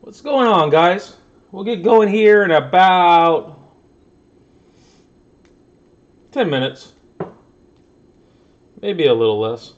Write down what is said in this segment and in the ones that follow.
What's going on, guys? We'll get going here in about 10 minutes. Maybe a little less.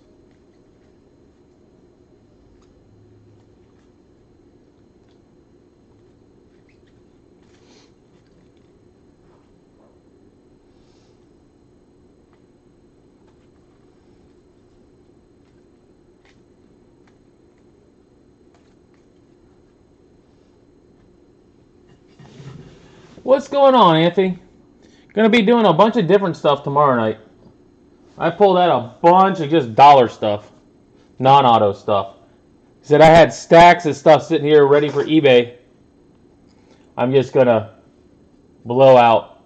What's going on, Anthony? Gonna be doing a bunch of different stuff tomorrow night. I pulled out a bunch of just dollar stuff, non-auto stuff. Said I had stacks of stuff sitting here ready for eBay. I'm just gonna blow out.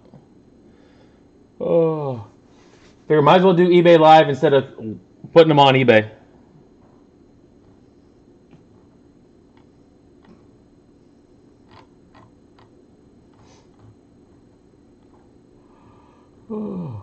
Oh, figure might as well do eBay Live instead of putting them on eBay. Oh.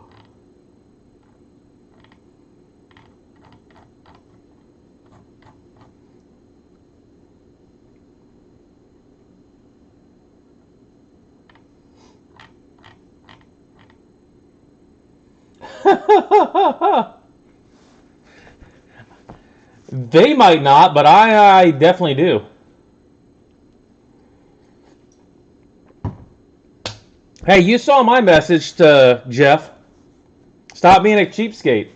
They might not, but I definitely do. Hey, you saw my message to Jeff. Stop being a cheapskate.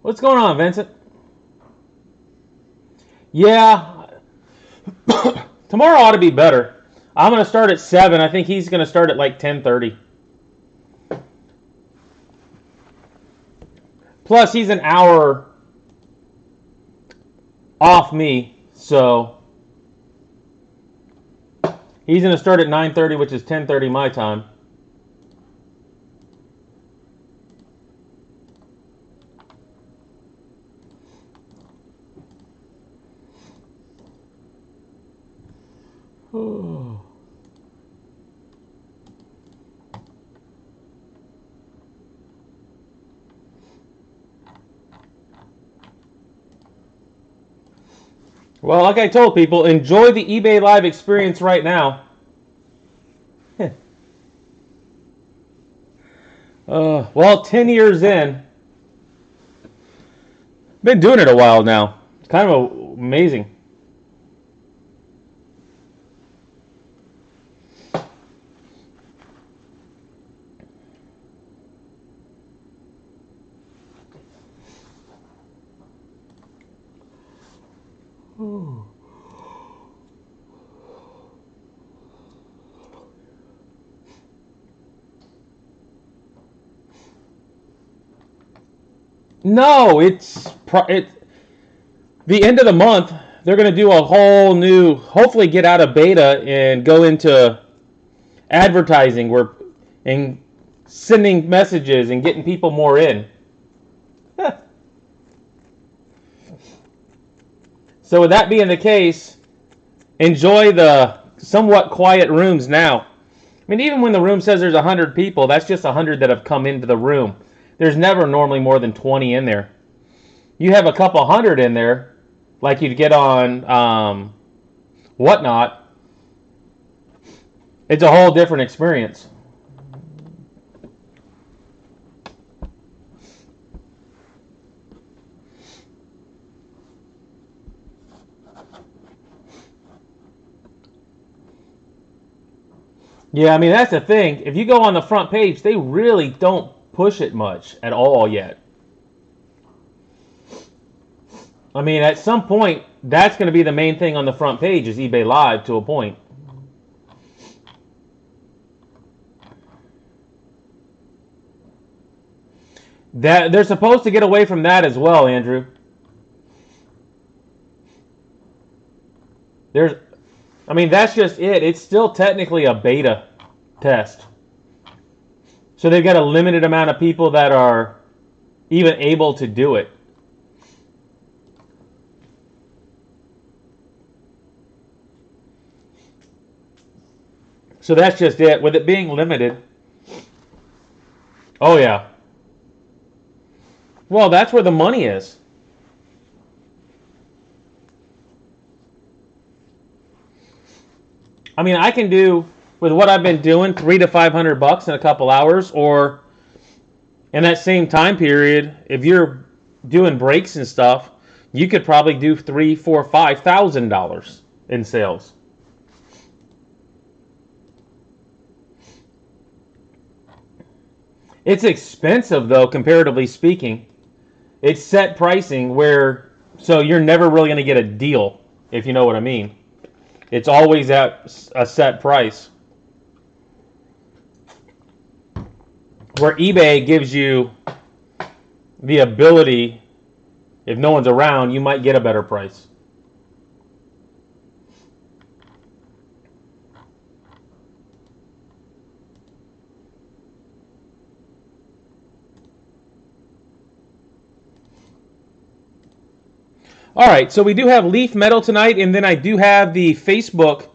What's going on, Vincent? Yeah, tomorrow ought to be better. I'm going to start at 7. I think he's going to start at like 10:30. Plus, he's an hour off me, so he's going to start at 9:30, which is 10:30 my time. Well, like I told people, enjoy the eBay Live experience right now. Well, 10 years in. Been doing it a while now. It's kind of amazing. No, it's the end of the month. They're going to do a whole new, hopefully get out of beta and go into advertising and sending messages and getting people more in. So with that being the case, enjoy the somewhat quiet rooms now. mean, even when the room says there's 100 people, that's just 100 that have come into the room. There's never normally more than 20 in there. You have a couple hundred in there, like you'd get on Whatnot. It's a whole different experience. Yeah, I mean, that's the thing. If you go on the front page, they really don't push it much at all yet. I mean, at some point, that's going to be the main thing on the front page is eBay Live to a point. That they're supposed to get away from that as well, Andrew. I mean, that's just it. It's still technically a beta test. So they've got a limited amount of people that are even able to do it. So that's just it. With it being limited. Oh, yeah. Well, that's where the money is. I mean, I can do, with what I've been doing, $300 to $500 in a couple hours, or in that same time period, if you're doing breaks and stuff, you could probably do $3,000, $4,000, $5,000 in sales. It's expensive, though, comparatively speaking. It's set pricing where, so you're never really going to get a deal, if you know what I mean. It's always at a set price. Where eBay gives you the ability, if no one's around, you might get a better price. All right, so we do have Leaf Metal tonight, and then I do have the Facebook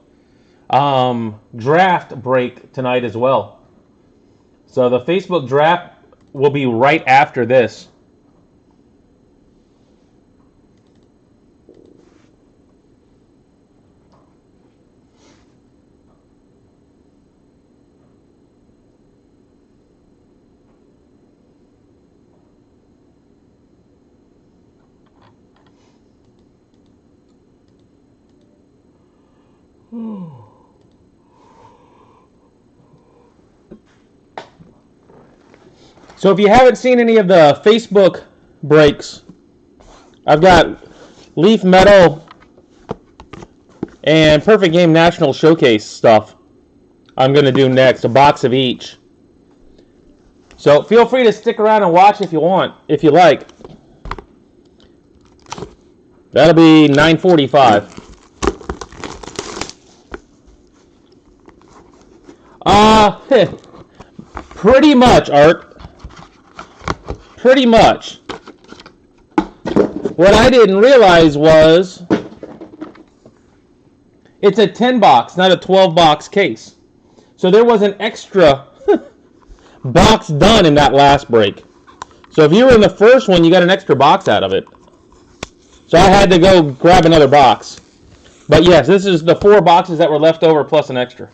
draft break tonight as well. So the Facebook draft will be right after this. So if you haven't seen any of the Facebook breaks, I've got Leaf Metal and Perfect Game National Showcase stuff I'm going to do next, a box of each. So feel free to stick around and watch if you want, if you like. That'll be 9:45. Pretty much, Art. Pretty much. What I didn't realize was it's a 10 box, not a 12 box case. So there was an extra box done in that last break. So if you were in the first one, you got an extra box out of it. So I had to go grab another box. But yes, this is the 4 boxes that were left over plus an extra.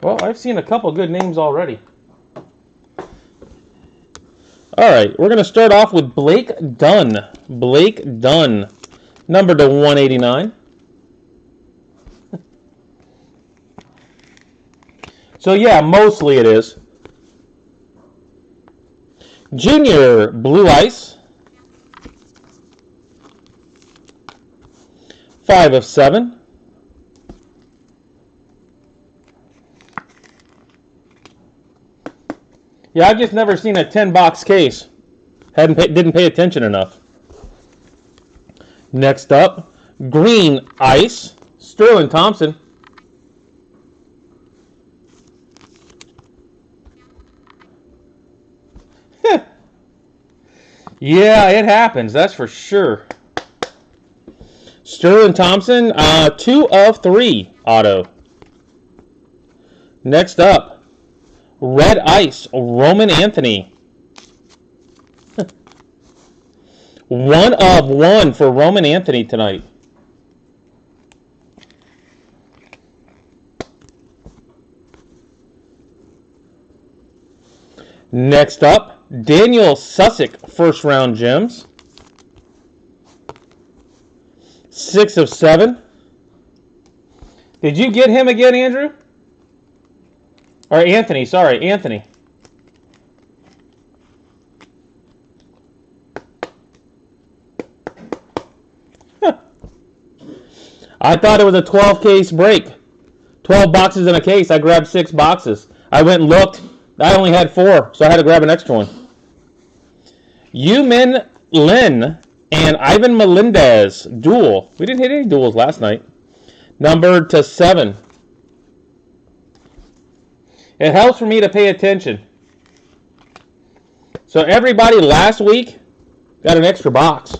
Well, I've seen a couple good names already. All right, we're going to start off with Blake Dunn. Blake Dunn, number to 189. So yeah, mostly it is. Junior Blue Ice. 5 of 7. Yeah, I've just never seen a 10-box case. Didn't pay attention enough. Next up, Green Ice, Sterling Thompson. Yeah, it happens. That's for sure. Sterling Thompson, 2 of 3 auto. Next up, Red Ice, Roman Anthony. 1 of 1 for Roman Anthony tonight. Next up, Daniel Susick, first round gems. 6 of 7. Did you get him again, Andrew? Or Anthony, sorry, Anthony. I thought it was a 12 case break. 12 boxes in a case. I grabbed 6 boxes. I went and looked. I only had 4, so I had to grab an extra one. Yu-Min Lin and Ivan Melendez duel. We didn't hit any duels last night. Numbered to 7. It helps for me to pay attention. So everybody last week got an extra box.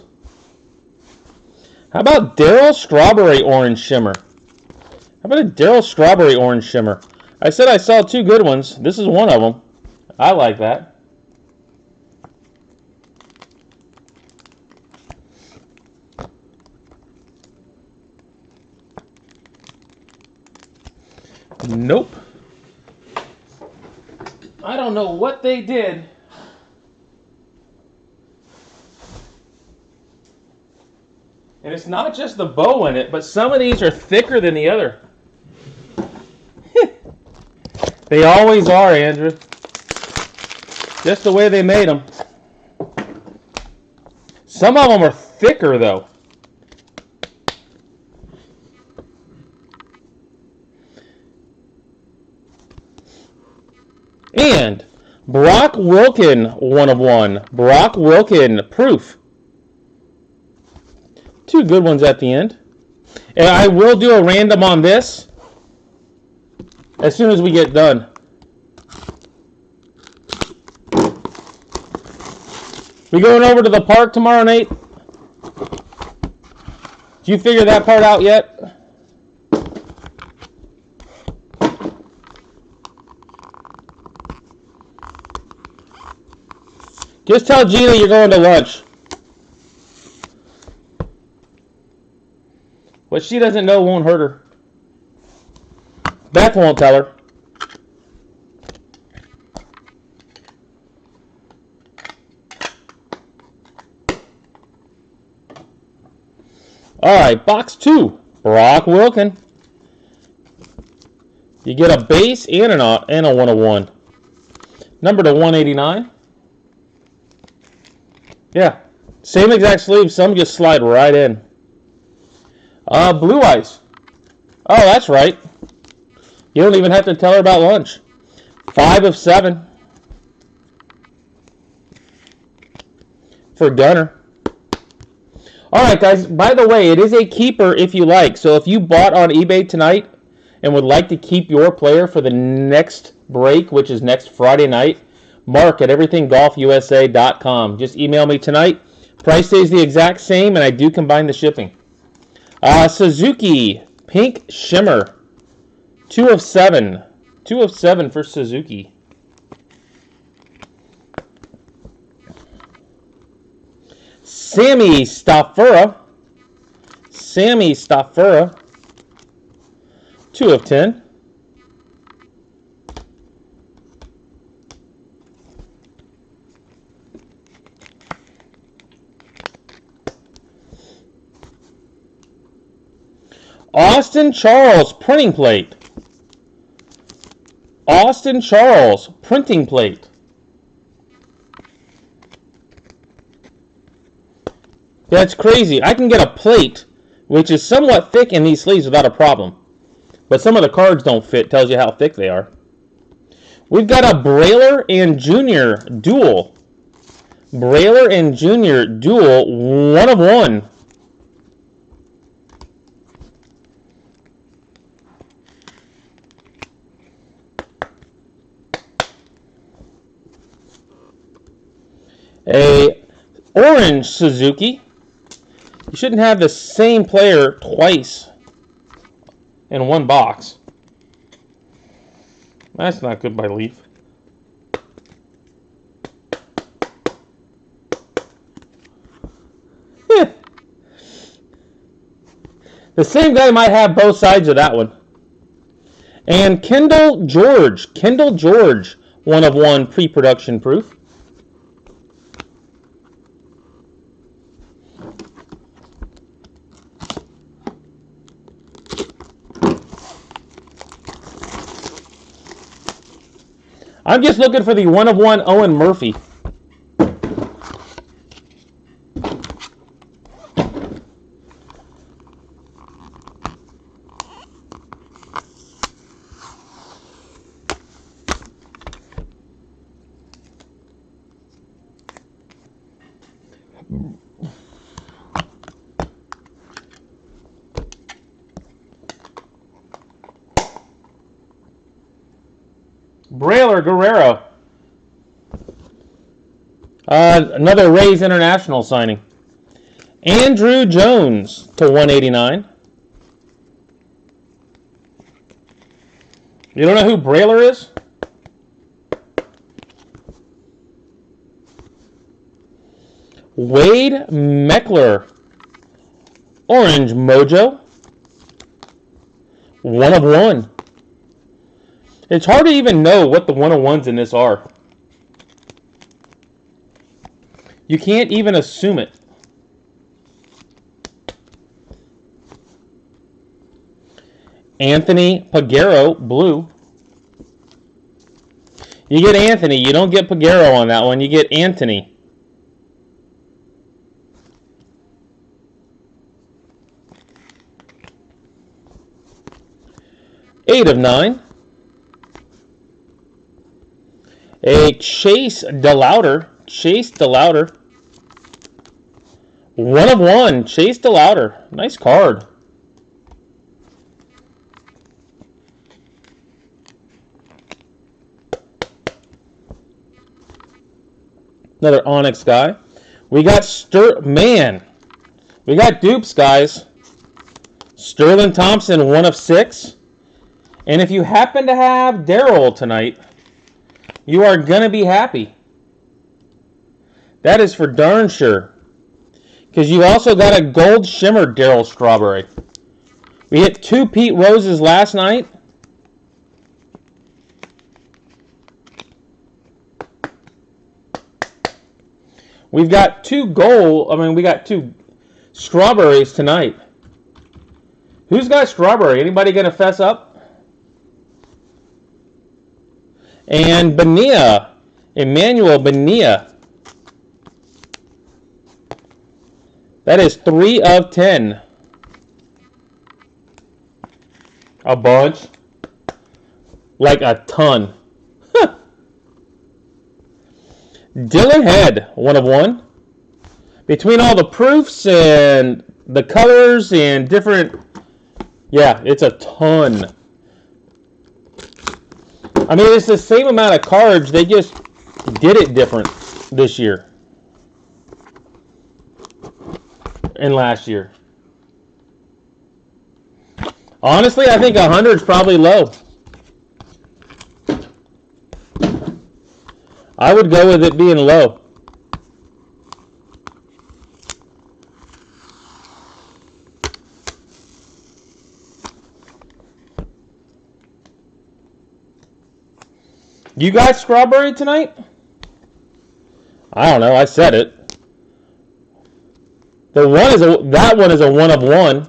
How about Daryl Strawberry Orange Shimmer? How about a Daryl Strawberry Orange Shimmer? I said I saw 2 good ones. This is one of them. I like that. Nope. I don't know what they did. And it's not just the bow in it, but some of these are thicker than the other. They always are, Andrew. Just the way they made them. Some of them are thicker, though. And Brock Wilken, 1 of 1. Brock Wilken, proof. 2 good ones at the end. And I will do a random on this as soon as we get done. We going over to the park tomorrow, Nate? Did you figure that part out yet? Just tell Gina you're going to lunch. What she doesn't know won't hurt her. Beth won't tell her. All right, box 2. Brock Wilken. You get a base and a 1 of 1. Number to 189. Yeah, same exact sleeve. Some just slide right in. Blue Ice. Oh, that's right. You don't even have to tell her about lunch. 5 of 7. For Gunner. Alright, guys. By the way, it is a keeper if you like. So if you bought on eBay tonight and would like to keep your player for the next break, which is next Friday night, Mark at everythinggolfusa.com. Just email me tonight. Price stays the exact same, and I do combine the shipping. Suzuki, Pink Shimmer. 2 of 7. 2 of 7 for Suzuki. Sammy Staffura. Sammy Staffura. 2 of 10. Austin Charles printing plate. Austin Charles printing plate. That's crazy. I can get a plate which is somewhat thick in these sleeves without a problem. But some of the cards don't fit. Tells you how thick they are. We've got a Brailer and Junior duel. Brailer and Junior duel, 1 of 1. A Orange Suzuki. You shouldn't have the same player twice in one box. That's not good by Leaf. The same guy might have both sides of that one. And Kendall George. Kendall George, 1/1 pre-production proof. I'm just looking for the 1/1 Owen Murphy. Braylor Guerrero. Another Rays International signing. Andrew Jones to 189. You don't know who Braylor is? Wade Meckler. Orange Mojo. 1/1. It's hard to even know what the 1/1s in this are. You can't even assume it. Anthony Pagero, blue. You get Anthony. You don't get Pagero on that one. You get Anthony. Eight of 9. A Chase DeLauter. Chase DeLauter. 1/1. Chase DeLauter. Nice card. Another Onyx guy. We got we got dupes, guys. Sterling Thompson, 1/6. And if you happen to have Darryl tonight, you are going to be happy. That is for darn sure. Because you also got a gold shimmer Darryl Strawberry. We hit 2 Pete Roses last night. We've got we got 2 strawberries tonight. Who's got strawberry? Anybody going to fess up? And Bonilla, Emmanuel Bonilla. That is 3/10. A bunch. Like a ton. Dylan Head, 1/1. Between all the proofs and the colors and different... Yeah, it's a ton. I mean, it's the same amount of cards. They just did it different this year and last year. Honestly, I think 100 is probably low. I would go with it being low. You got strawberry tonight? I don't know. I said it. That one is a 1/1.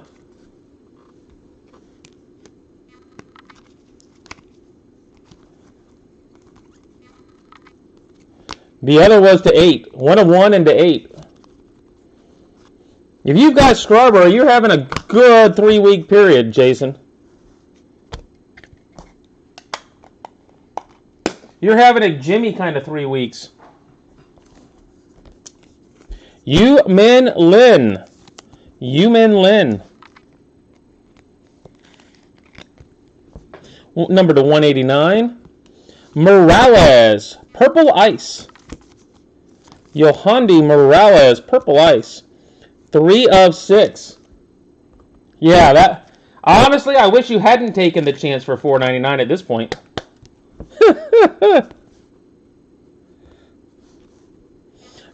The other was to 8. 1/1 and to 8. If you've got strawberry, you're having a good 3-week period, Jason. You're having a Jimmy kind of 3 weeks. Yu-Min Lin. Yu-Min Lin. Number to 189. Morales. Purple Ice. Yohandy Morales, Purple Ice. 3 of 6. Yeah, that... Honestly, I wish you hadn't taken the chance for $4.99 at this point.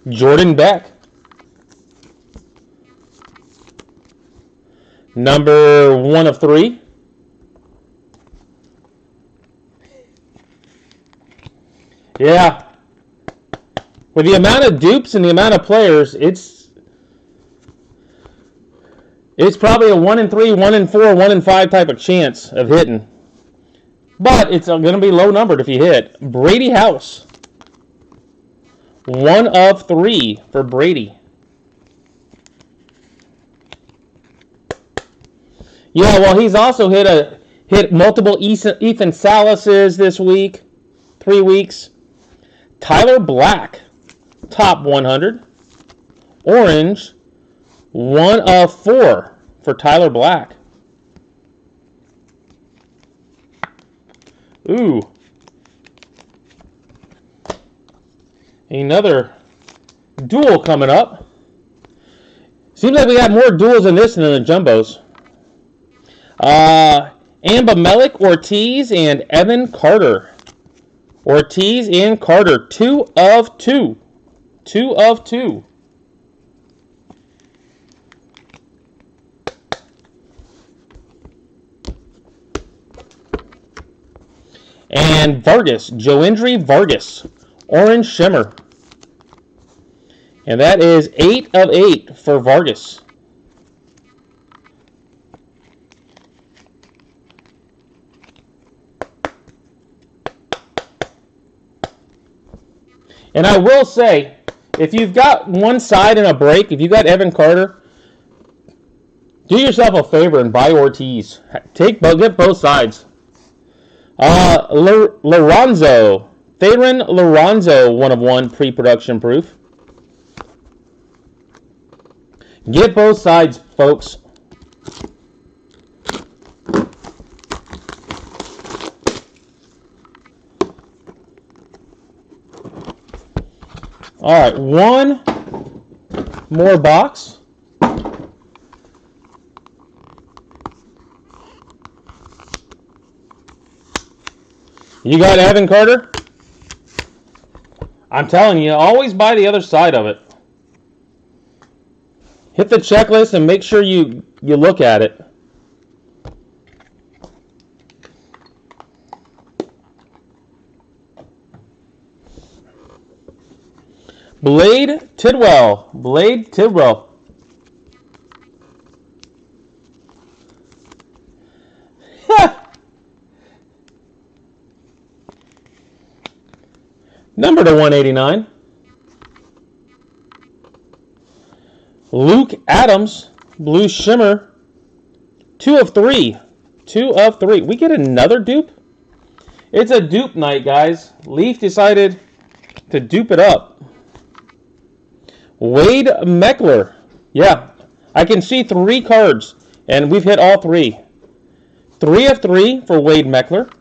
Jordan Beck. Number 1 of 3. Yeah. With the amount of dupes and the amount of players, it's probably a 1 in 3, 1 in 4, 1 in 5 type of chance of hitting. But it's going to be low numbered if you hit. Brady House. 1 of 3 for Brady. Yeah, well, he's also hit multiple Ethan Salases this week. 3 weeks. Tyler Black. Top 100. Orange. 1 of 4 for Tyler Black. Ooh. Another duel coming up. Seems like we got more duels in this than in the jumbos. Amba Melik, Ortiz, and Evan Carter. Ortiz and Carter. 2 of 2. 2 of 2. And Vargas, Joendry Vargas, Orange Shimmer. And that is 8 of 8 for Vargas. And I will say, if you've got one side in a break, if you've got Evan Carter, do yourself a favor and buy Ortiz. Get both sides. Lorenzo. Theron Lorenzo, 1 of 1, pre-production proof. Get both sides, folks. All right, one more box. You got Evan Carter? I'm telling you, always buy the other side of it. Hit the checklist and make sure you look at it. Blade Tidwell. Blade Tidwell. Number to 189. Luke Adams, Blue Shimmer. 2 of 3. 2 of 3. We get another dupe? It's a dupe night, guys. Leaf decided to dupe it up. Wade Meckler. Yeah, I can see 3 cards, and we've hit all 3. 3 of 3 for Wade Meckler.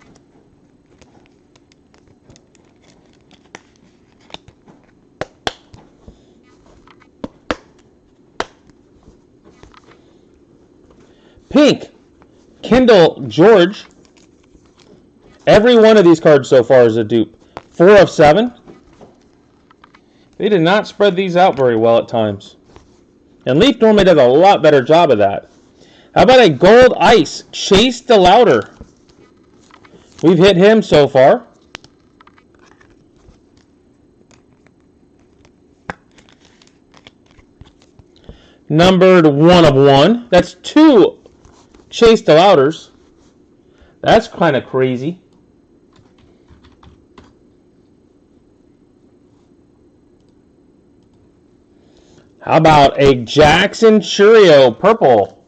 Pink, Kendall George. Every one of these cards so far is a dupe. 4 of 7. They did not spread these out very well at times. And Leaf normally does a lot better job of that. How about a gold ice, Chase DeLauter? We've hit him so far. Numbered 1 of 1. That's 2 Chase DeLauters. That's kind of crazy. How about a Jackson Chourio purple?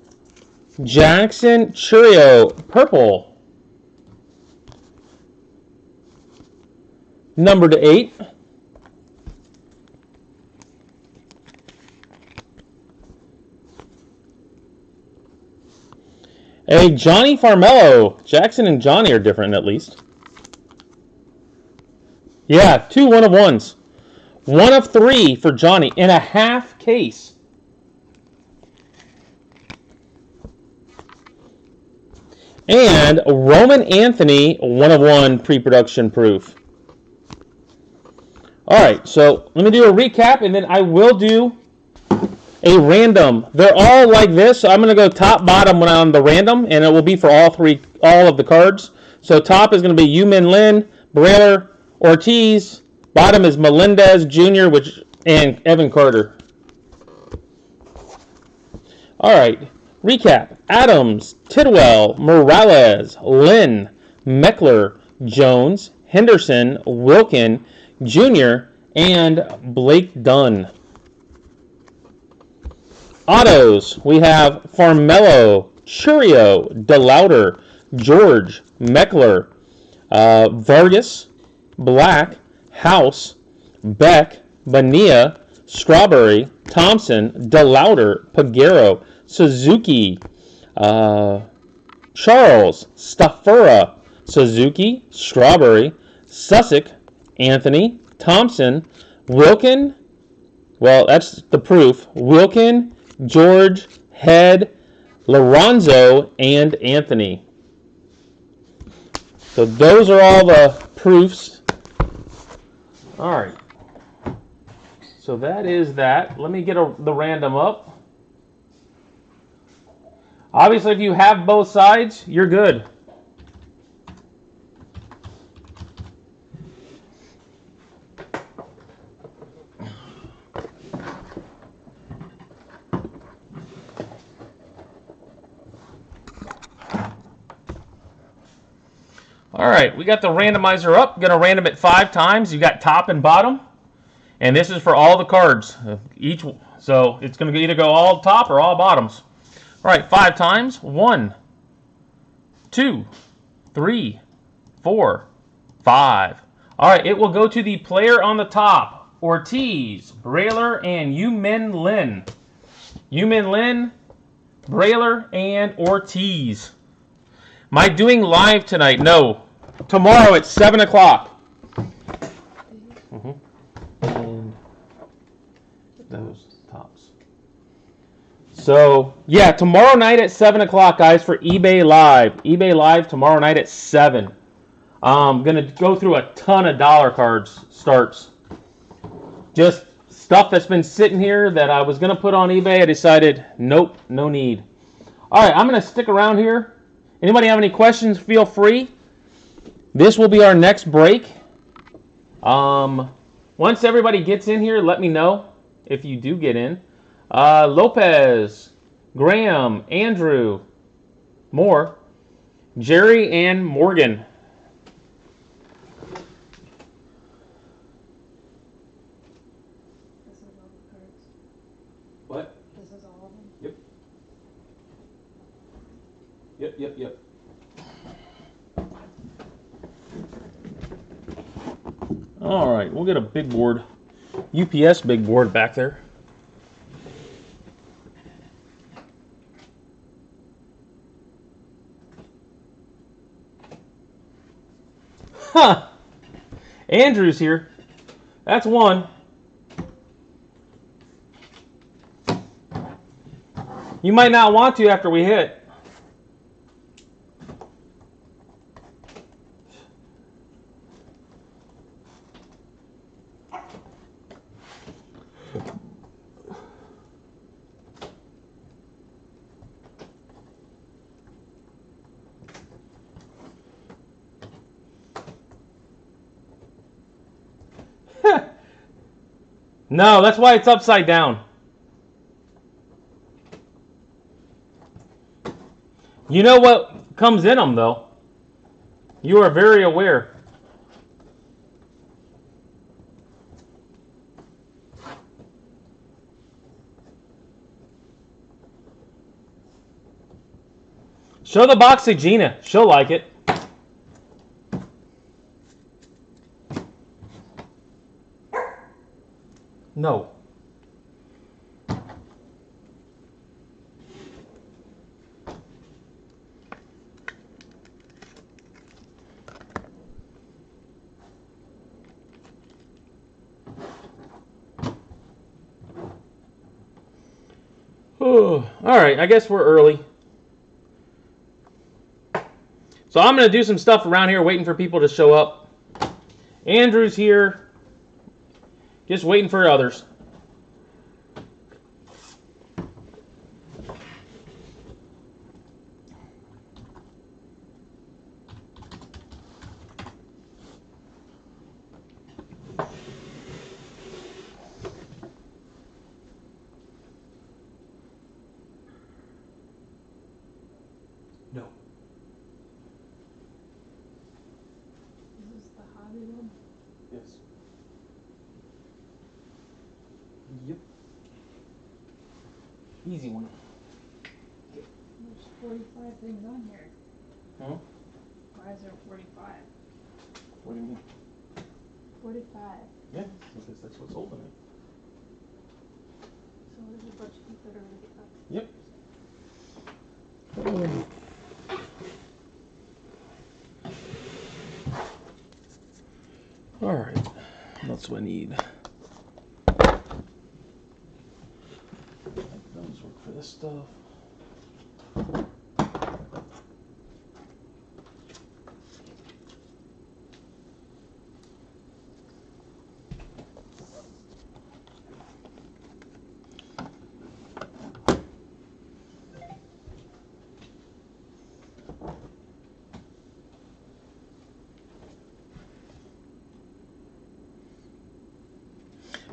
Jackson Chourio purple. Number to 8. A Johnny Farmello. Jackson and Johnny are different at least. Yeah, 2 1 of 1s. 1 of 3 for Johnny in a half case. And Roman Anthony, 1 of 1 pre-production proof. All right, so let me do a recap, and then I will do a random. They're all like this, so I'm going to go top, bottom when I'm on the random, and it will be for all of the cards. So top is going to be Yu-Min Lin, Brailer, Ortiz. Bottom is Melendez Jr. and Evan Carter. All right, recap. Adams, Tidwell, Morales, Lynn, Meckler, Jones, Henderson, Wilkin, Jr., and Blake Dunn. Autos, we have Farmello, Churio, DeLauder, George, Meckler, Vargas, Black, House, Beck, Bonilla, Strawberry, Thompson, DeLauder, Peguero, Suzuki, Charles, Staffura, Suzuki, Strawberry, Sussex, Anthony, Thompson, Wilkin, well, that's the proof, Wilkin, George, Head, Lorenzo, and Anthony. So those are all the proofs. All right. So that is that. Let me get the random up. Obviously, if you have both sides, you're good. All right, we got the randomizer up. Going to random it 5 times. You got top and bottom. And this is for all the cards. So it's going to either go all top or all bottoms. All right, 5 times. 1, 2, 3, 4, 5. All right, it will go to the player on the top. Ortiz, Brailer, and Yu-Min Lin. Yu-Min Lin, Brailer, and Ortiz. Am I doing live tonight? No. Tomorrow at 7 o'clock. And those tops. So, yeah, tomorrow night at 7 o'clock, guys, for eBay Live. eBay Live tomorrow night at 7. I'm going to go through a ton of dollar cards starts. Just stuff that's been sitting here that I was going to put on eBay. I decided, nope, no need. All right, I'm going to stick around here. Anybody have any questions, feel free. This will be our next break. Once everybody gets in here, let me know if you do get in. Lopez, Graham, Andrew, Moore, Jerry, and Morgan. This is all the cards. What? This is all of them? Yep. Yep. All right, we'll get a big board, UPS big board back there. Huh. Andrew's here. That's one. You might not want to after we hit. No, that's why it's upside down. You know what comes in them, though. You are very aware. Show the box to Gina. She'll like it. No. Oh, all right. I guess we're early. So I'm going to do some stuff around here waiting for people to show up. Andrew's here. Just waiting for others. No. Is this the hobby one? Yes. Yep. Easy one. There's 45 things on here. Huh? Why is there 45? What do you mean? 45. Yeah, because that's what's holding it. So there's a bunch of people that are really up. Yep. All right. That's what I need. Those work for this stuff.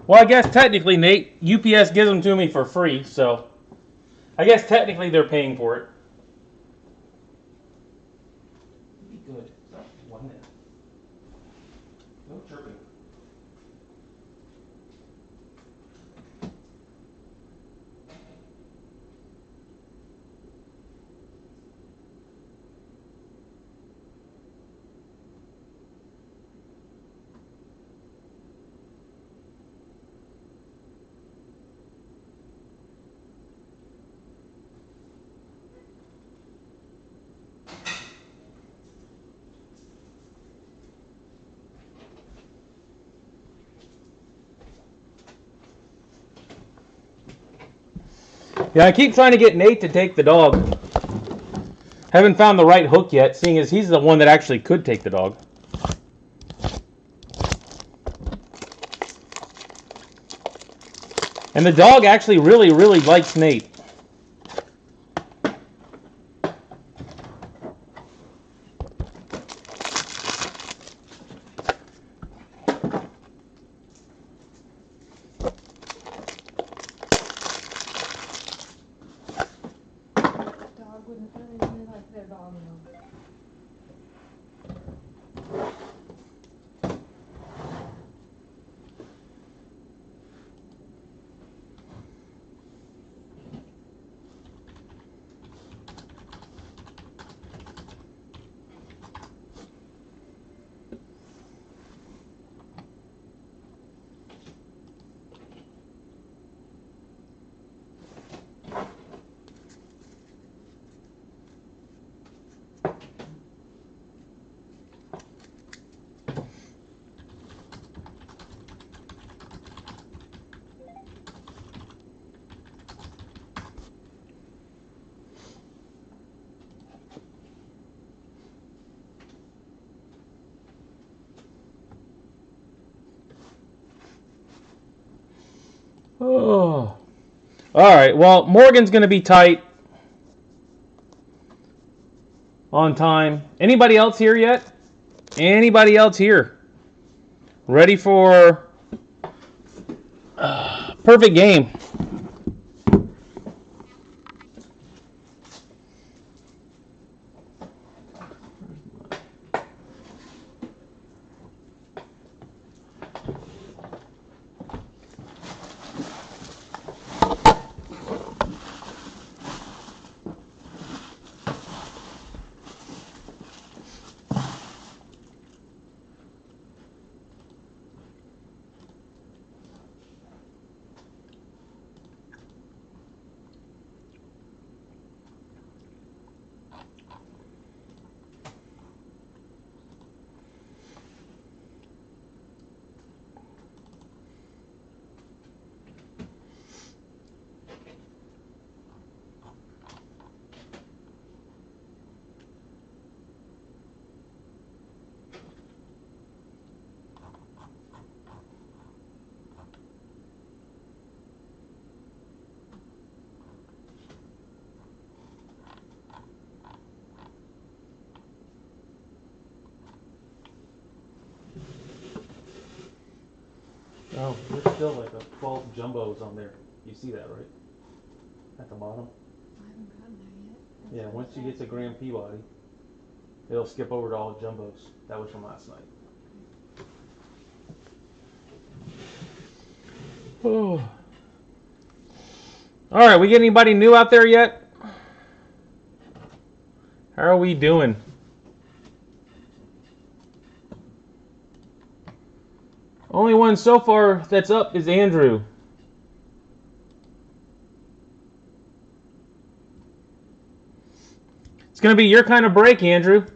Well, I guess technically, Nate, UPS gives them to me for free, so I guess technically they're paying for it. Be good. 1 minute. No chirping. Yeah, I keep trying to get Nate to take the dog. Haven't found the right hook yet, seeing as he's the one that actually could take the dog. And the dog actually really, really likes Nate. Dog wouldn't really like their dog, though. Oh. All right, well, Morgan's going to be tight on time. Anybody else here yet? Anybody else here? Ready for perfect game. No, there's still like a 12 jumbos on there. You see that, right? At the bottom. I haven't gotten there yet. That's Yeah, what once you I'm get to asking. Grand Peabody, it'll skip over to all jumbos. That was from last night. Oh. All right, we get anybody new out there yet? How are we doing? Only one so far that's up is Andrew. It's going to be your kind of break, Andrew.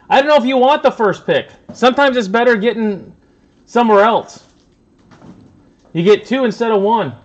I don't know if you want the first pick. Sometimes it's better getting somewhere else. You get 2 instead of 1.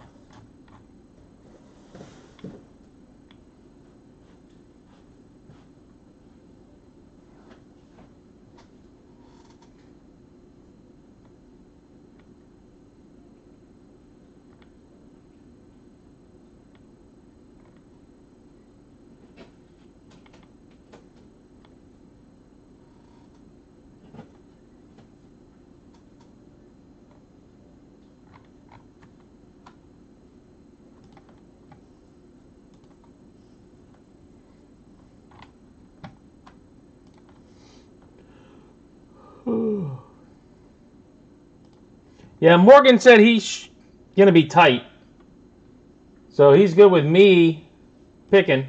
Yeah, Morgan said he's going to be tight. So he's good with me picking.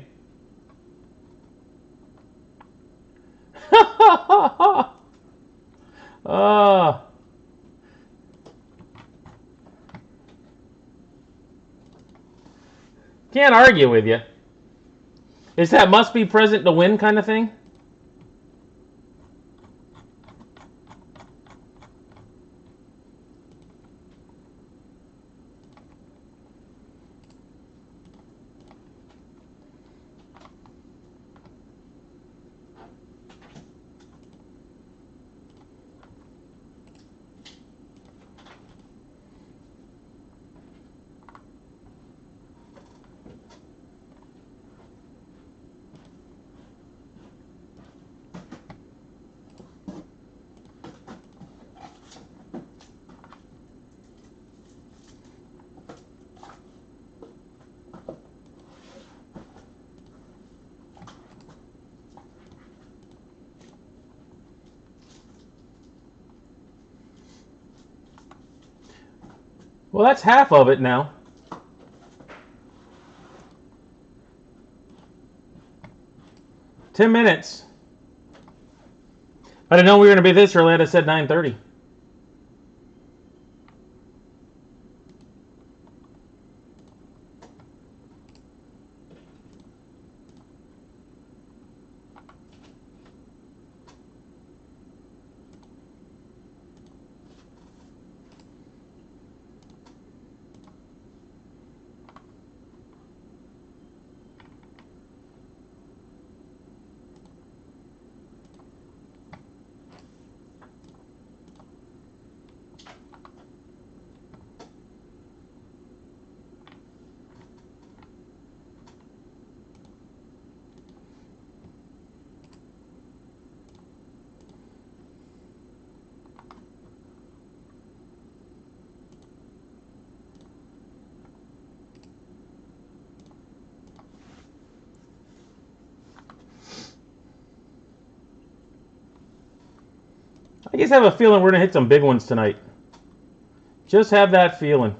Can't argue with you. Is that must be present to win kind of thing? Well, that's half of it now. $10. I didn't know we were going to be this early. I'd have said 9:30. I just have a feeling we're going to hit some big ones tonight. Just have that feeling.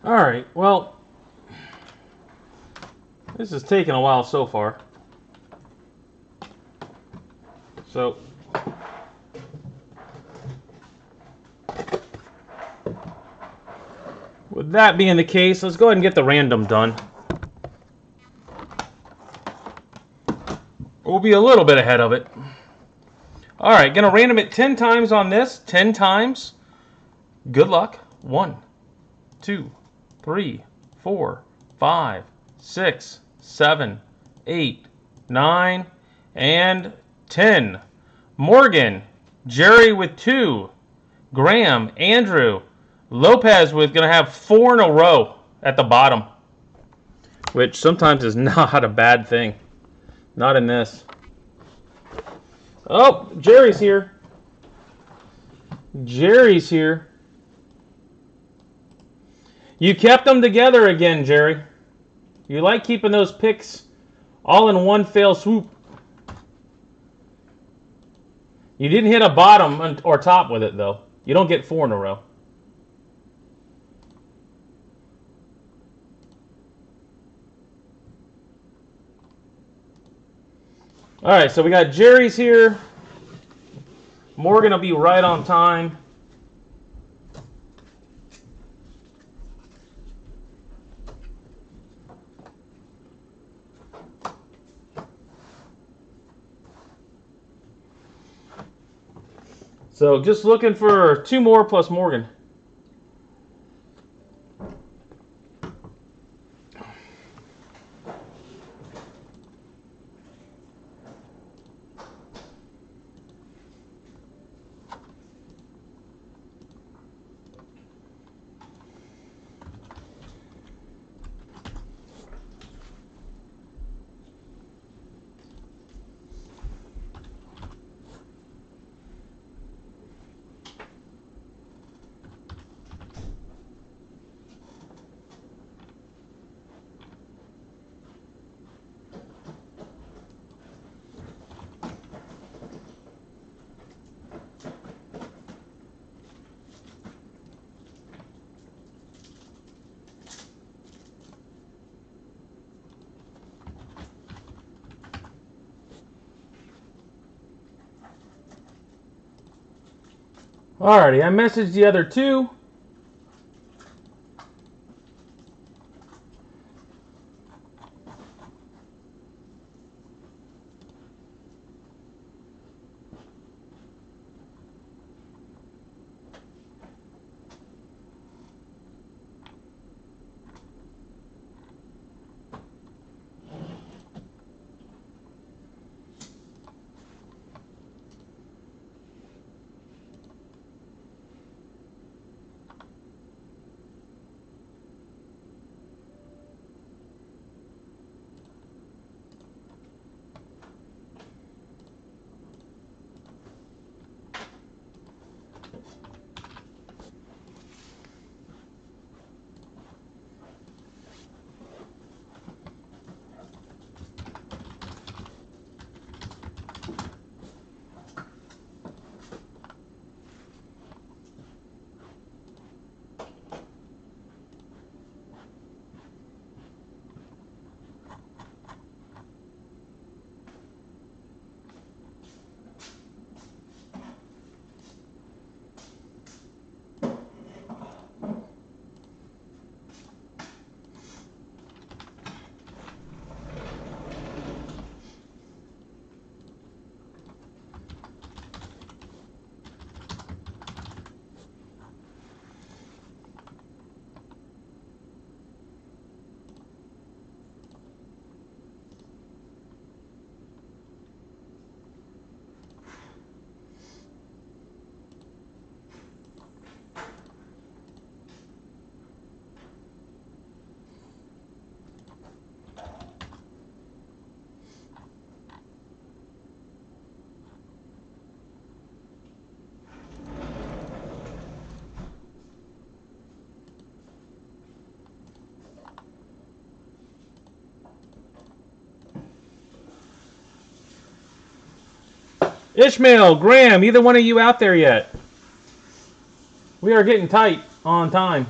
All right, well, this is taking a while so far. So, with that being the case, let's go ahead and get the random done. We'll be a little bit ahead of it. All right, gonna random it 10 times on this. 10 times. Good luck. 1, 2, 3, 4, 5, 6, 7, 8, 9, and 10. Morgan, Jerry with 2, Graham, Andrew, Lopez with gonna have 4 in a row at the bottom, which sometimes is not a bad thing. Not in this. Oh, Jerry's here. Jerry's here. You kept them together again, Jerry. You like keeping those picks all in one fell swoop. You didn't hit a bottom or top with it, though. You don't get 4 in a row. All right, so we got Jerry's here. Morgan will be right on time. So just looking for 2 more plus Morgan. Alrighty, I messaged the other 2. Ishmael, Graham, either one of you out there yet? We are getting tight on time.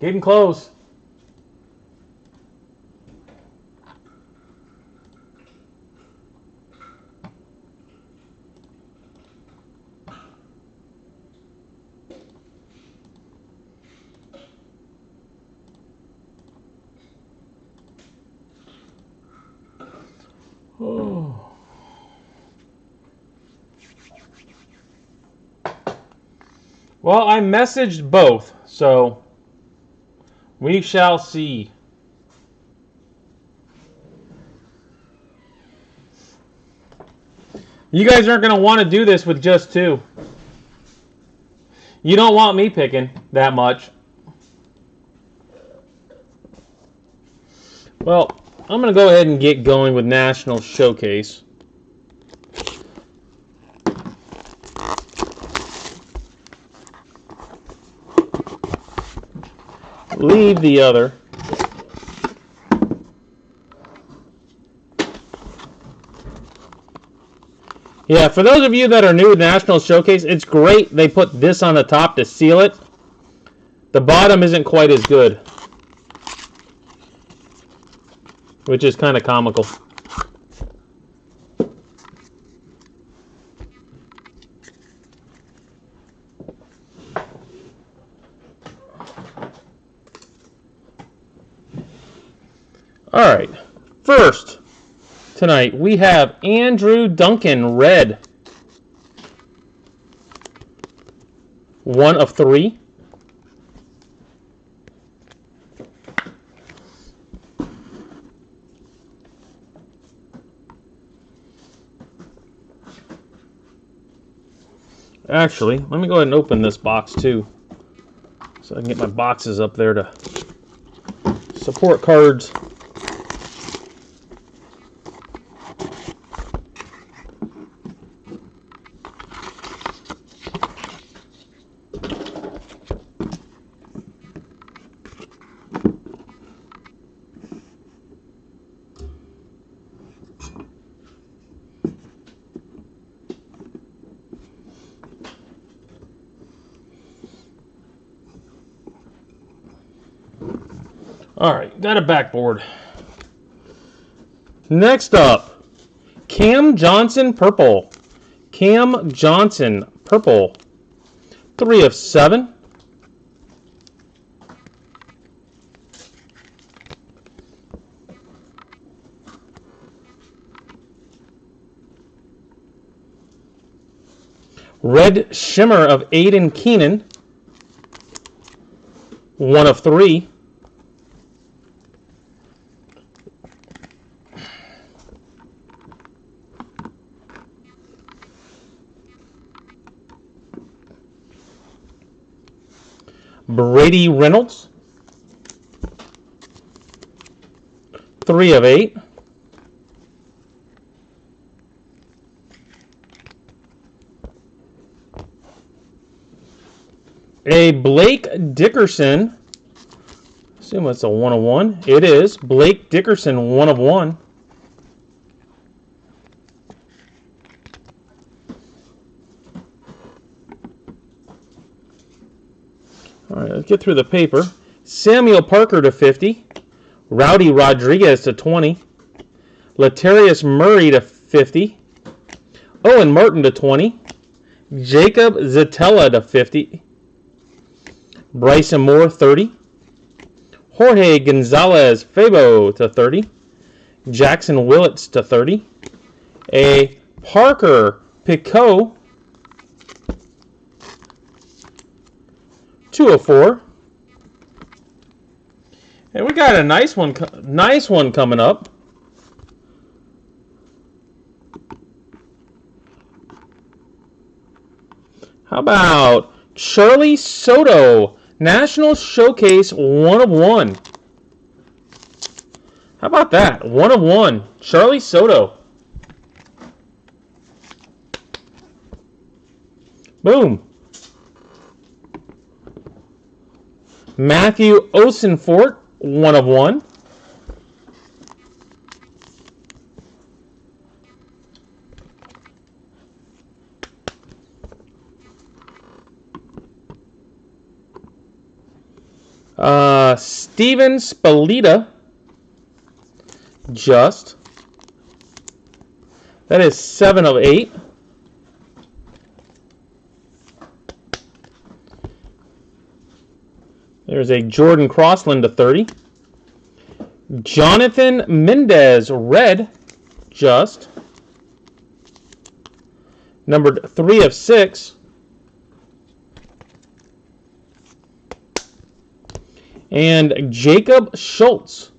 Getting close. Oh. Well, I messaged both, so we shall see. You guys aren't going to want to do this with just two. You don't want me picking that much. Well, I'm going to go ahead and get going with National Showcase. Leave the other. Yeah, for those of you that are new to National Showcase, it's great they put this on the top to seal it. The bottom isn't quite as good, which is kind of comical. All right, first tonight we have Andrew Duncan red, 1 of 3. Actually, let me go ahead and open this box too, so I can get my boxes up there to support cards. All right, got a backboard. Next up, Cam Johnson purple. Cam Johnson purple, 3 of 7. Red shimmer of Aiden Keenan, 1 of 3. Brady Reynolds, 3 of 8. A Blake Dickerson, assume it's a 1 of 1. It is. Blake Dickerson, 1 of 1. All right, let's get through the paper. Samuel Parker to 50. Rowdy Rodriguez to 20. Latarius Murray to 50. Owen Martin to 20. Jacob Zatella to 50. Bryson Moore, 30. Jorge Gonzalez Fabo to 30. Jackson Willits to 30. A Parker Picot, 2 of 4. And we got a nice one coming up. How about Charlie Soto, National Showcase, 1 of 1. How about that? 1 of 1. Charlie Soto. Boom. Matthew Osenfort, 1 of 1. Steven Spalita. Just. That is 7 of 8. There's a Jordan Crossland to 30. Jonathan Mendez, red. Just. Numbered 3 of 6. And Jacob Schultz.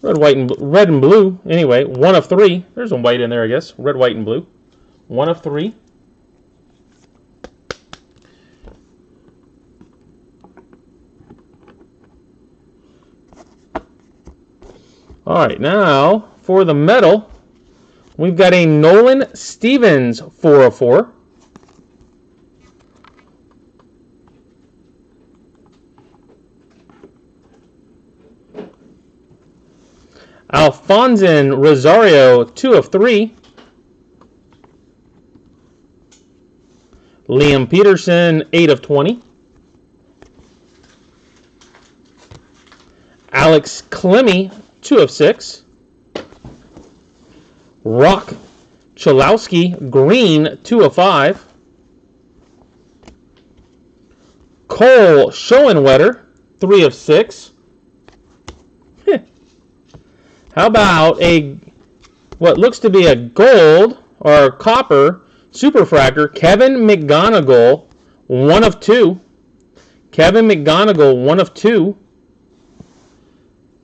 Red and blue. Anyway, 1 of 3. There's some white in there, I guess. Red, white, and blue. 1 of 3. All right, now for the medal, we've got a Nolan Stevens 4 of 4. Alfonso Rosario, 2 of 3. Liam Peterson, 8 of 20. Alex Clemmy, 2 of 6. Rock Chalowski, green, 2 of 5. Cole Schoenwetter, 3 of 6. How about what looks to be a gold or copper superfractor, Kevin McGonigal, 1 of 2. Kevin McGonigal, 1 of 2.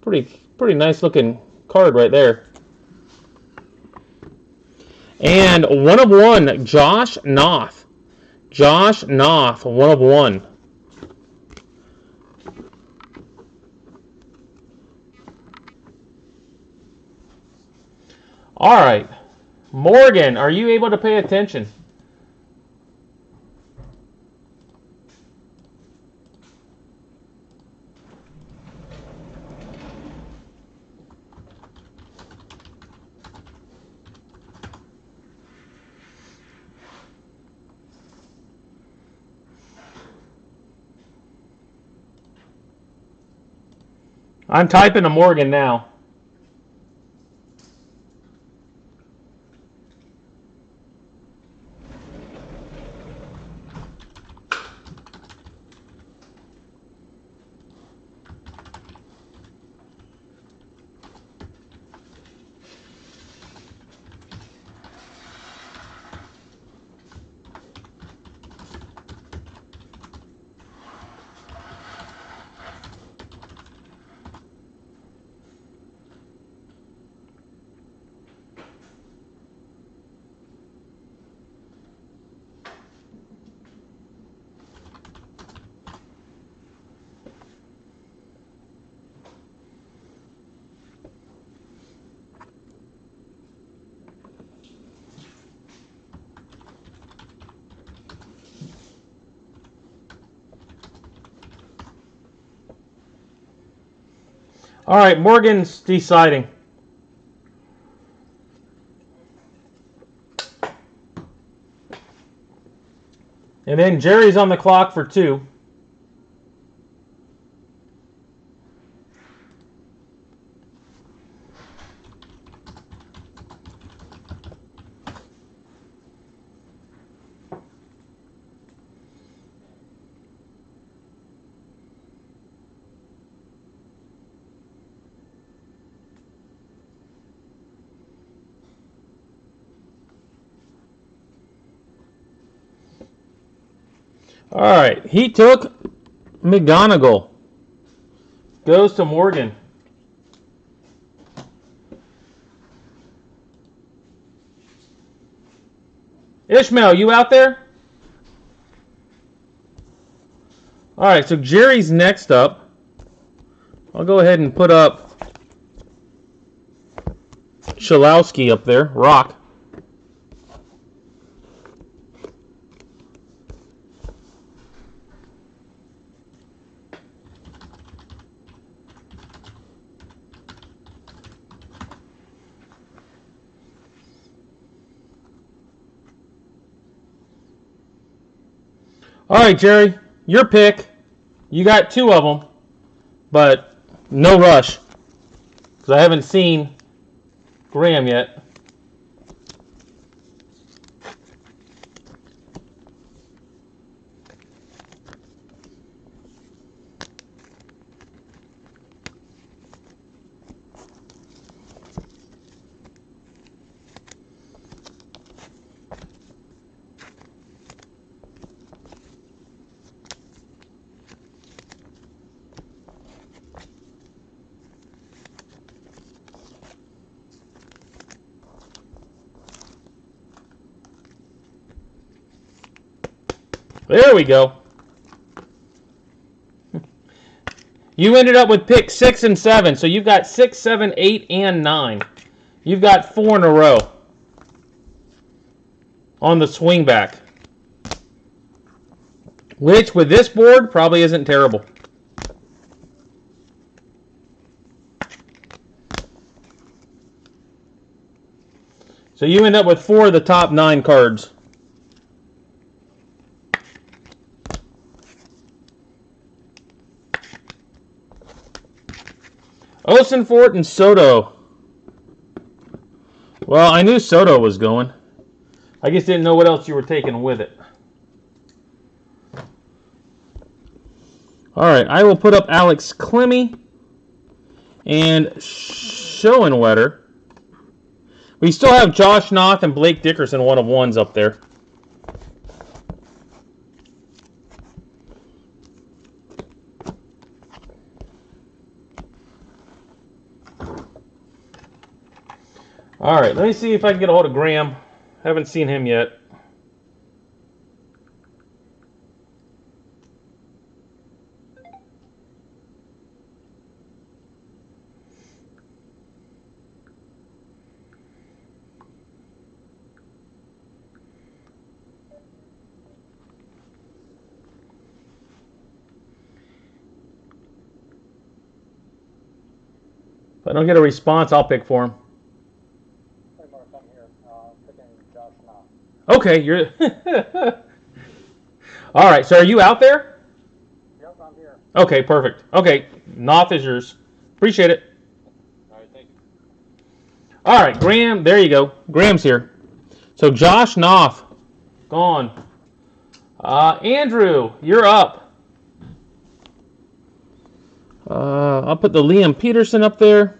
Pretty nice looking card right there. And 1 of 1, Josh Noth. Josh Noth, 1 of 1. All right. Morgan, are you able to pay attention? I'm typing to Morgan now. All right, Morgan's deciding. And then Jerry's on the clock for 2. All right, he took McGonigal. Goes to Morgan. Ishmael, you out there? All right, so Jerry's next up. I'll go ahead and put up Chalowski up there, Rock. All right, Jerry, your pick. You got 2 of them, but no rush. Because I haven't seen Graham yet. There we go. You ended up with pick 6 and 7, so you've got 6, 7, 8, and 9. You've got 4 in a row on the swing back, which with this board probably isn't terrible. So you end up with 4 of the top 9 cards. Osenfort and Soto. Well, I knew Soto was going. I just didn't know what else you were taking with it. All right, I will put up Alex Clemmy and Schoenwetter. We still have Josh Knoth and Blake Dickerson 1-of-1s up there. All right, let me see if I can get a hold of Graham. Haven't seen him yet. If I don't get a response, I'll pick for him. Hey, Mark, I'm here. Picking Josh Knoth. Okay, you're... All right, so are you out there? Yep, I'm here. Okay, perfect. Okay, Knoth is yours. Appreciate it. All right, thank you. All right, Graham, there you go. Graham's here. So Josh Knoth, gone. Andrew, you're up. I'll put the Liam Peterson up there.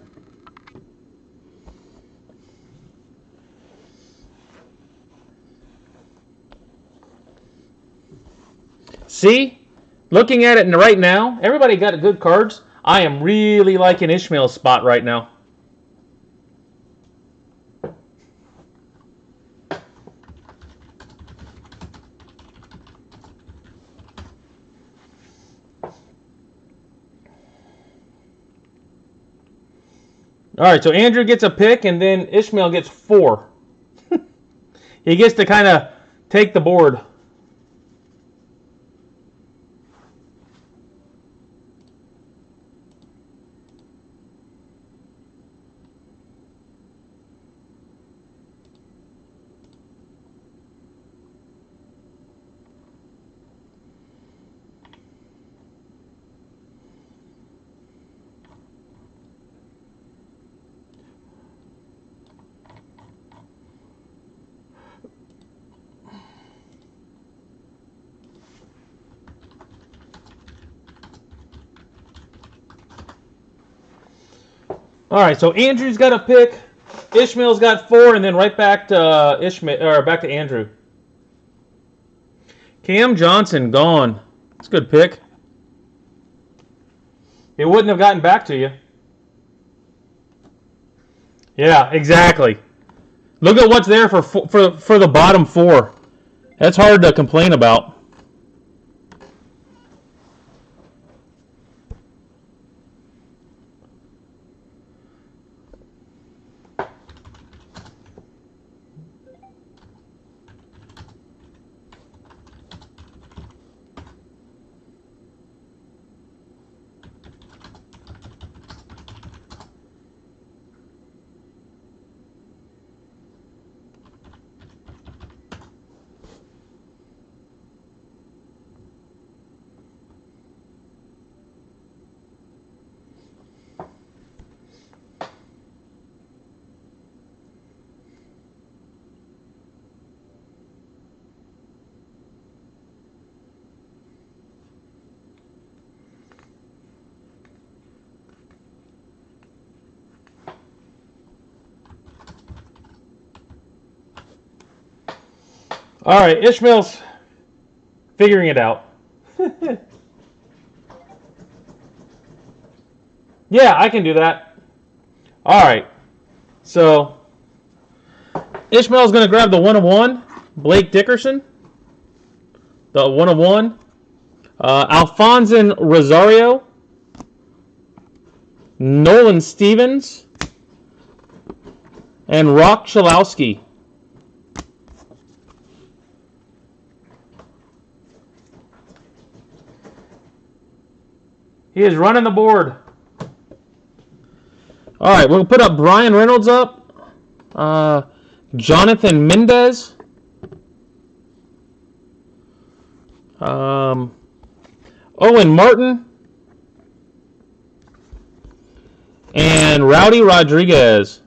See? Looking at it right now, everybody got good cards. I am really liking Ishmael's spot right now. All right, so Andrew gets a pick, and then Ishmael gets 4. He gets to kind of take the board. All right, so Andrew's got a pick, Ishmael's got 4, and then right back to back to Andrew. Cam Johnson gone. That's a good pick. It wouldn't have gotten back to you. Yeah, exactly. Look at what's there for the bottom 4. That's hard to complain about. All right, Ishmael's figuring it out. Yeah, I can do that. All right. So Ishmael's going to grab the 1 of 1, Blake Dickerson. The 1 of 1. Alfonso Rosario. Nolan Stevens. And Rock Chalowski. He is running the board. All right, we'll put up Brian Reynolds up. Jonathan Mendez. Owen Martin. And Rowdy Rodriguez.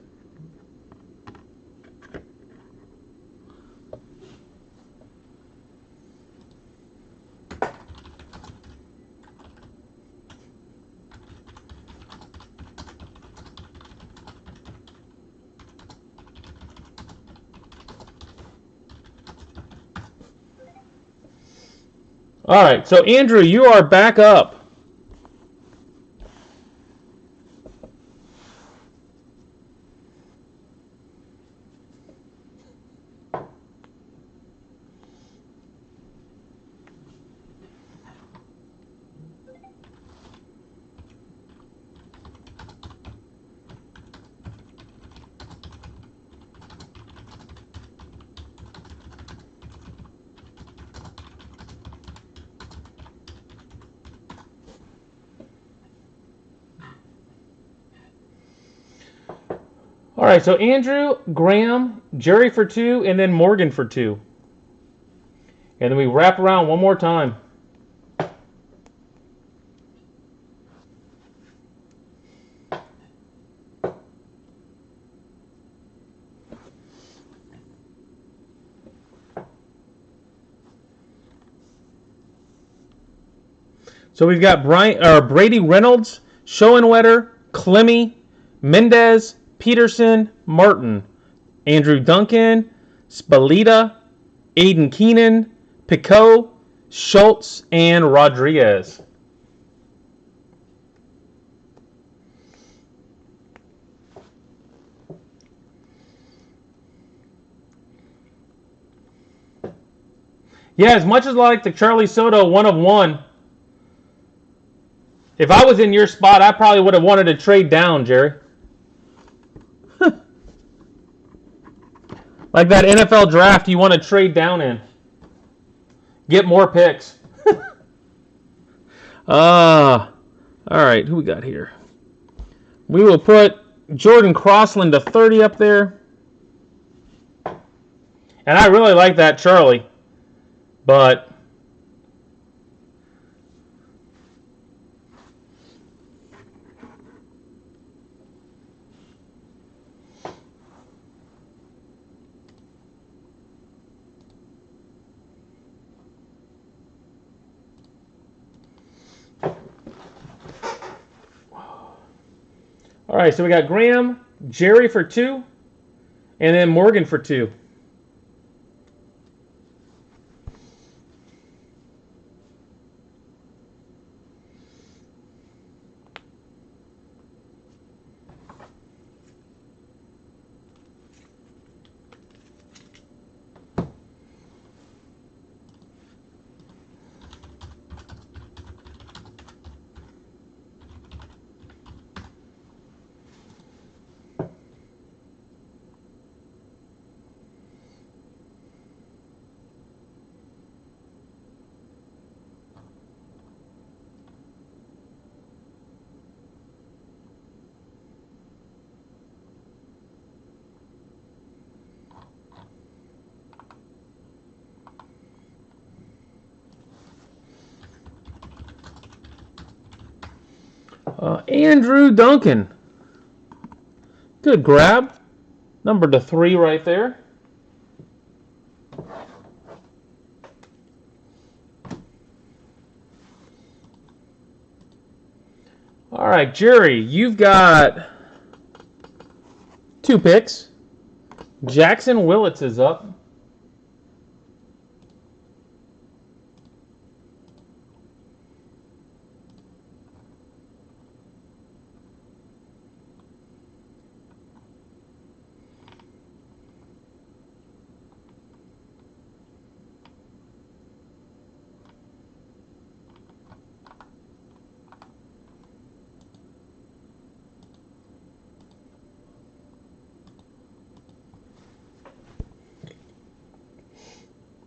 All right, so Andrew, you are back up. All right, so Andrew, Graham, Jerry for 2, and then Morgan for 2. And then we wrap around one more time. So we've got Brady Reynolds, Schoenwetter, Clemmy, Mendez, Peterson, Martin, Andrew Duncan, Spalita, Aiden Keenan, Picot, Schultz, and Rodriguez. Yeah, as much as I like the Charlie Soto 1 of 1, if I was in your spot, I probably would have wanted to trade down, Jerry. Like that NFL draft you want to trade down in. Get more picks. All right, who we got here? We will put Jordan Crossland to 30 up there. And I really like that Charlie. But all right, so we got Graham, Jerry for 2, and then Morgan for 2. Andrew Duncan. Good grab. Number to 3 right there. All right, Jerry, you've got 2 picks. Jackson Willits is up.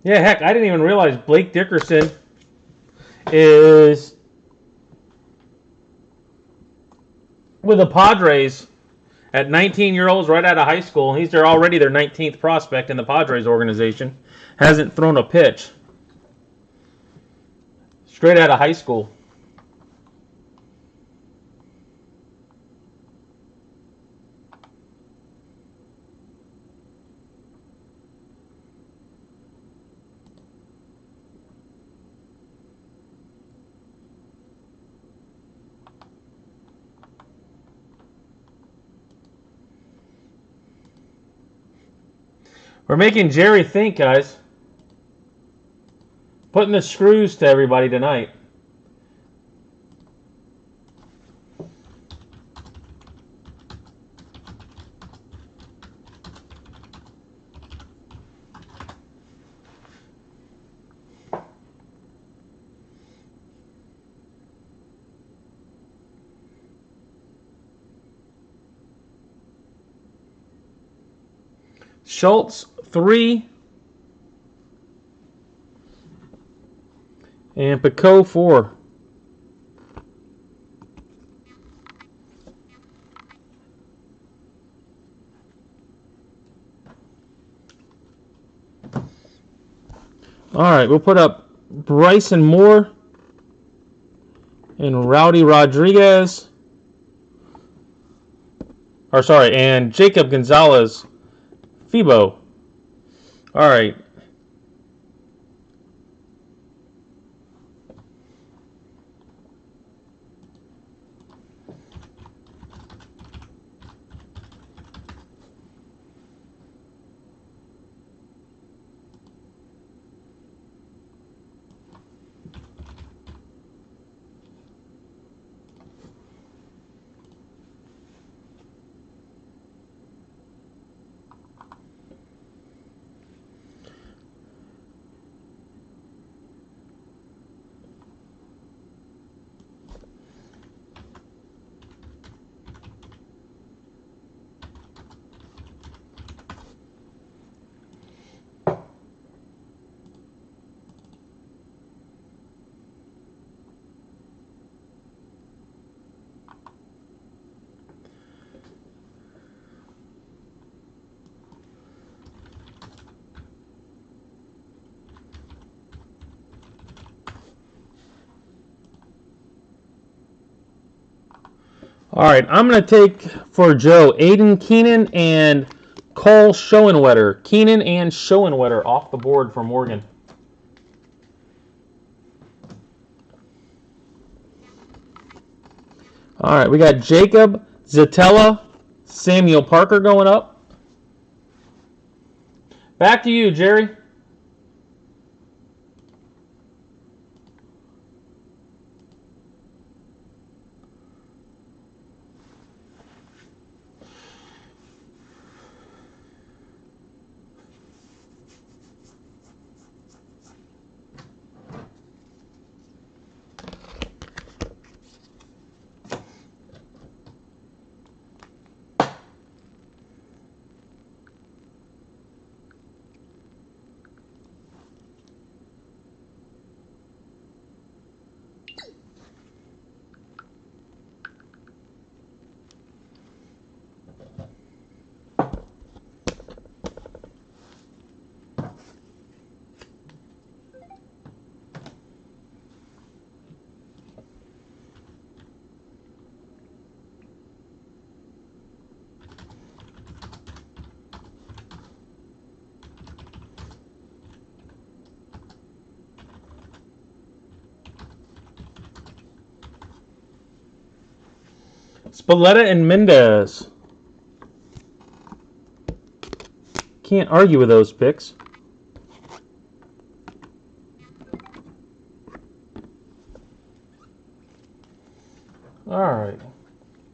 Yeah, heck, I didn't even realize Blake Dickerson is with the Padres at 19-year-olds right out of high school. He's already their 19th prospect in the Padres organization. Hasn't thrown a pitch. Straight out of high school. We're making Jerry think, guys. Putting the screws to everybody tonight. Schultz, 3. And Pico, 4. All right, we'll put up Bryson Moore and Rowdy Rodriguez. And Jacob Gonzalez, Fibo. All right. All right, I'm going to take for Joe Aiden Keenan and Cole Schoenwetter. Keenan and Schoenwetter off the board for Morgan. All right, we got Jacob Zatella, Samuel Parker going up. Back to you, Jerry. Spalletta and Mendez. Can't argue with those picks. All right.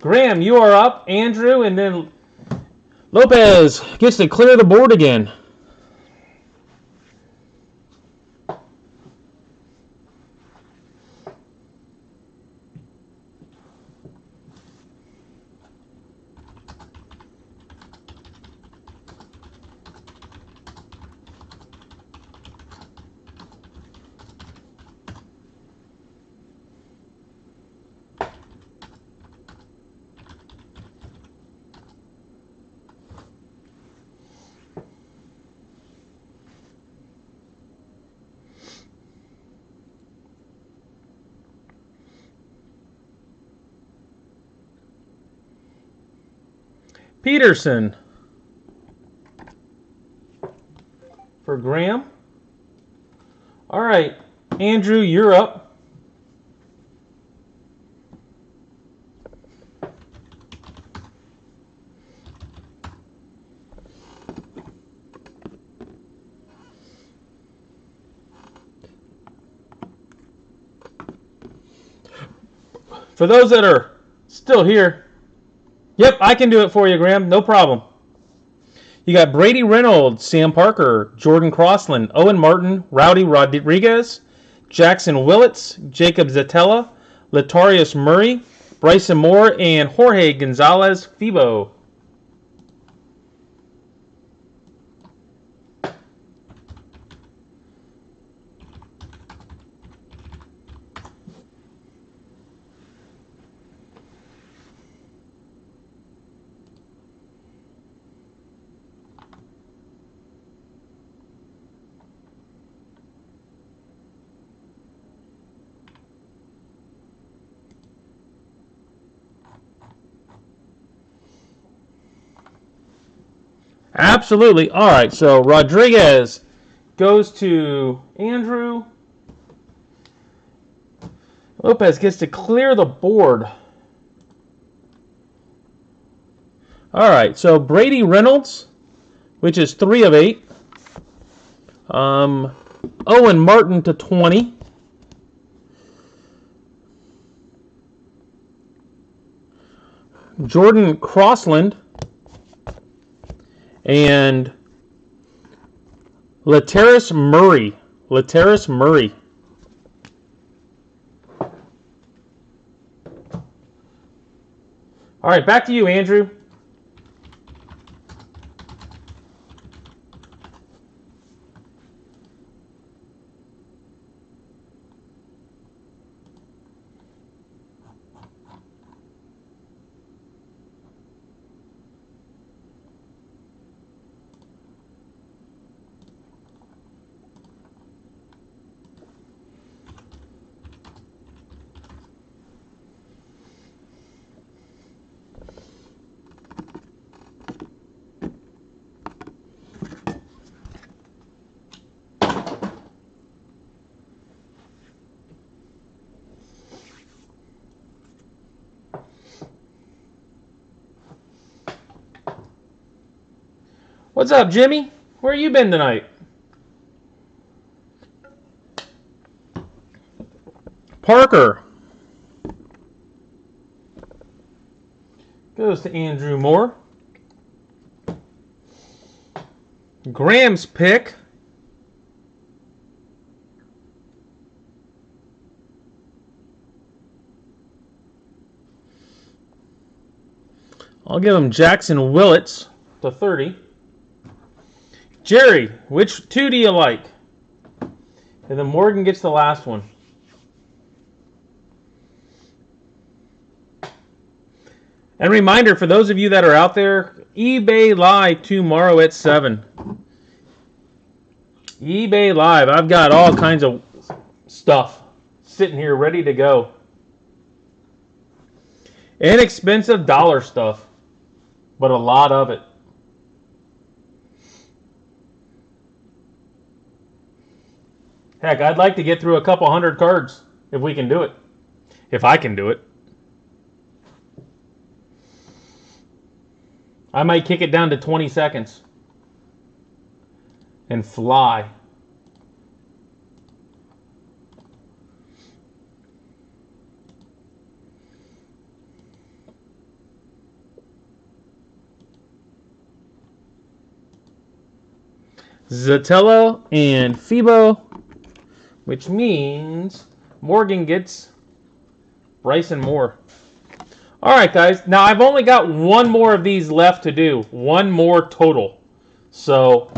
Graham, you are up. Andrew, and then Lopez gets to clear the board again. Peterson for Graham. All right, Andrew, you're up. For those that are still here, yep, I can do it for you, Graham. No problem. You got Brady Reynolds, Sam Parker, Jordan Crossland, Owen Martin, Rowdy Rodriguez, Jackson Willits, Jacob Zatella, Latarius Murray, Bryson Moore, and Jorge Gonzalez Fibo. Absolutely. All right, so Rodriguez goes to Andrew. Lopez gets to clear the board. All right, so Brady Reynolds, which is 3 of 8. Owen Martin to 20. Jordan Crossland. And Latarius Murray. Latarius Murray. All right, back to you, Andrew. What's up, Jimmy? Where you been tonight? Parker goes to Andrew Moore. Graham's pick. I'll give him Jackson Willits to 30. Jerry, which 2 do you like? And then Morgan gets the last one. And reminder for those of you that are out there, eBay Live tomorrow at 7. eBay Live. I've got all kinds of stuff sitting here ready to go. Inexpensive dollar stuff, but a lot of it. Heck, I'd like to get through a couple hundred cards if we can do it. If I can do it. I might kick it down to 20 seconds. And fly. Zatella and Fibo. Which means Morgan gets Bryson Moore. All right, guys. Now, I've only got one more of these left to do. One more total. So,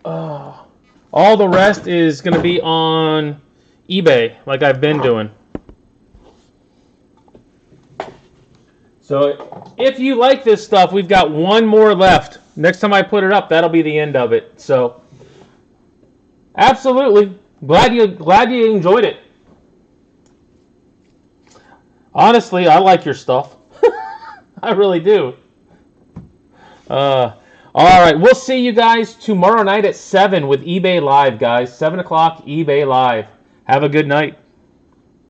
all the rest is going to be on eBay, like I've been doing. So, if you like this stuff, we've got one more left. Next time I put it up, that'll be the end of it. So, absolutely. Glad you enjoyed it. Honestly, I like your stuff. I really do. All right, we'll see you guys tomorrow night at 7 with eBay Live, guys. 7 o'clock, eBay Live. Have a good night.